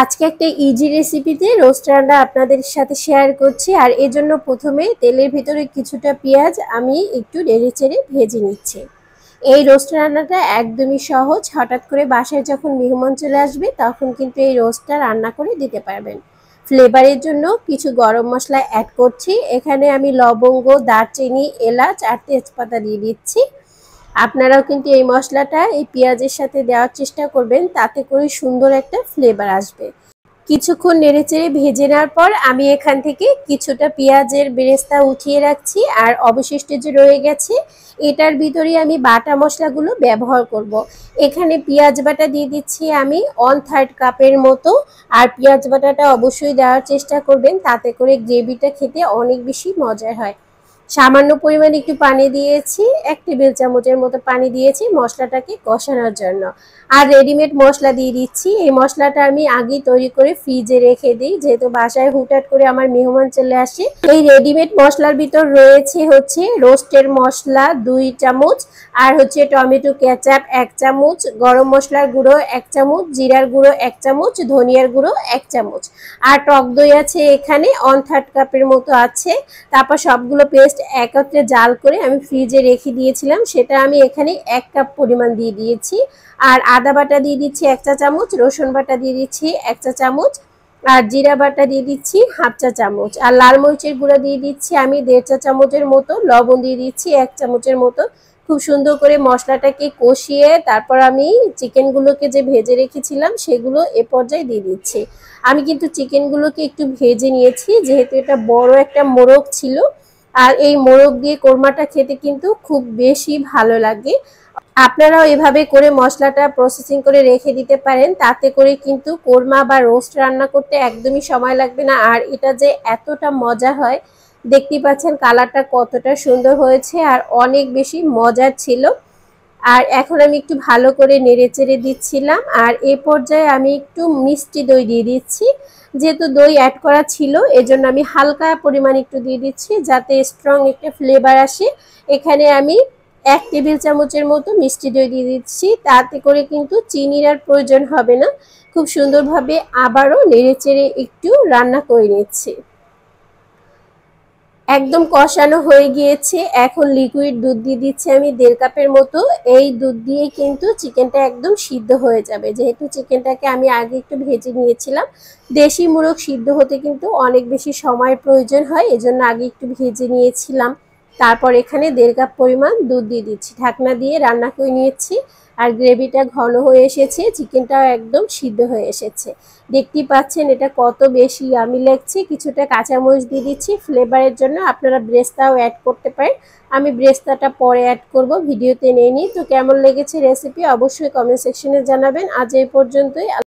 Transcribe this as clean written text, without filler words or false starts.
আজকে একটা ইজি রেসিপিতে রোস্ট রান্না আপনাদের সাথে শেয়ার করছি। আর এজন্য প্রথমে তেলের ভিতরে কিছুটা পেঁয়াজ আমি একটু নেড়েচেড়ে ভেজে নিচ্ছি। এই রোস্ট রান্নাটা একদমই সহজ। হঠাৎ করে বাসায় যখন মেহমান চলে আসবে তখন কিন্তু এই রোস্টটা রান্না করে দিতে পারবেন। ফ্লেভারের জন্য কিছু গরম মশলা অ্যাড করছি। এখানে আমি লবঙ্গ, দারচিনি, এলাচ আর তেজপাতা দিয়ে দিচ্ছি। আপনারাও কিন্তু এই মশলাটা এই পেঁয়াজের সাথে দেওয়ার চেষ্টা করবেন, তাতে করে সুন্দর একটা ফ্লেভার আসবে। কিছুক্ষণ নেড়েচেড়ে ভেজে নেওয়ার পর আমি এখান থেকে কিছুটা পেঁয়াজের বেরেস্তা উঠিয়ে রাখছি। আর অবশিষ্ট যে রয়ে গেছে এটার ভিতরে আমি বাটা মশলাগুলো ব্যবহার করব। এখানে পেঁয়াজ বাটা দিয়ে দিচ্ছি আমি 1/3 কাপের মতো। আর পেঁয়াজ বাটাটা অবশ্যই দেওয়ার চেষ্টা করবেন, তাতে করে গ্রেভিটা খেতে অনেক বেশি মজার হয়। সামান্য পরিমাণে একটু পানি দিয়েছি, 1 টেবিল চামচের মতো পানি দিয়েছি মশলাটাকে কষানোর জন্য। আর রেডিমেড মশলা দিয়ে দিচ্ছি। এই মশলাটা আমি আগেই তৈরি করে ফ্রিজে রেখে দিই, যেহেতু বাসায় হুটহাট করে আমার মেহমান চলে আসে। এই রেডিমেড মশলার ভিতর রয়েছে হচ্ছে রোস্টের মশলা 2 চামচ, আর হচ্ছে টমেটো কেচাপ 1 চামচ, গরম মশলার গুঁড়ো 1 চামচ, জিরার গুঁড়ো 1 চামচ, ধনিয়ার গুঁড়ো 1 চামচ, আর টক দই আছে এখানে 1/3 কাপের মতো আছে। তারপর সবগুলো পেস্ট একত্রে জাল করে আমি ফ্রিজে রেখে দিয়েছিলাম, সেটা আমি এখানে 1 কাপ পরিমাণ দিয়ে দিয়েছি। আর আদা বাটা দিয়ে দিচ্ছি 1 চা চামচ, রসুন বাটা দিয়ে দিচ্ছি 1 চা চামচ, আর জিরা বাটা দিয়ে দিচ্ছি 1/2 চা চামচ, আর লাল মরিচের গুঁড়া দিয়ে দিচ্ছি আমি 1.5 চা চামচের মতো, লবণ দিয়ে দিচ্ছি 1 চামচের মতো। খুব সুন্দর করে মশলাটাকে কষিয়ে তারপর আমি চিকেনগুলোকে যে ভেজে রেখেছিলাম সেগুলো এ পর্যায়ে দিয়ে দিচ্ছি। আমি কিন্তু চিকেনগুলোকে একটু ভেজে নিয়েছি, যেহেতু এটা বড় একটা মোরগ ছিল। আর এই মোরগ দিয়ে কোরমাটা খেতে কিন্তু খুব বেশি ভালো লাগে। আপনারাও এভাবে করে মশলাটা প্রসেসিং করে রেখে দিতে পারেন, তাতে করে কিন্তু কোরমা বা রোস্ট রান্না করতে একদমই সময় লাগবে না। আর এটা যে এতটা মজা হয়, দেখতেই পাচ্ছেন কালারটা কতটা সুন্দর হয়েছে আর অনেক বেশি মজার ছিল। আর এখন আমি একটু ভালো করে নেড়েচেড়ে দিচ্ছিলাম। আর এ পর্যায়ে আমি একটু মিষ্টি দই দিয়ে দিচ্ছি। যেহেতু দই অ্যাড করা ছিল এজন্য আমি হালকা পরিমাণ একটু দিয়ে দিচ্ছি, যাতে স্ট্রং একটা ফ্লেভার আসে। এখানে আমি 1 টেবিল চামচের মতো মিষ্টি দই দিয়ে দিচ্ছি, তাতে করে কিন্তু চিনির আর প্রয়োজন হবে না। খুব সুন্দরভাবে আবারও নেড়েচেড়ে একটু রান্না করে নিচ্ছি। একদম কষানো হয়ে গিয়েছে। এখন লিকুইড দুধ দিয়ে দিচ্ছি আমি 1.5 কাপের মতো। এই দুধ দিয়ে কিন্তু চিকেনটা একদম সিদ্ধ হয়ে যাবে, যেহেতু চিকেনটাকে আমি আগে একটু ভেজে নিয়েছিলাম। দেশি মুরগ সিদ্ধ হতে কিন্তু অনেক বেশি সময়ের প্রয়োজন হয়, এজন্য আগে একটু ভেজে নিয়েছিলাম। তারপর এখানে 1.5 কাপ পরিমাণ দুধ দিয়ে দিচ্ছি, ঢাকনা দিয়ে রান্না করে নিয়েছি। আর গ্রেভিটা ঘন হয়ে এসেছে, চিকেনটাও একদম সিদ্ধ হয়ে এসেছে। দেখতেই পাচ্ছেন এটা কত বেশি ইয়ামি লাগছে। কিছুটা কাঁচামরিচ দিয়ে দিচ্ছি ফ্লেভারের জন্য, আপনারা ব্রেস্তাও অ্যাড করতে পারেন। আমি ব্রেস্তাটা পরে অ্যাড করব, ভিডিওতে নেইনি। তো কেমন লেগেছে রেসিপি অবশ্যই কমেন্ট সেকশনে জানাবেন। আজ এই পর্যন্তই।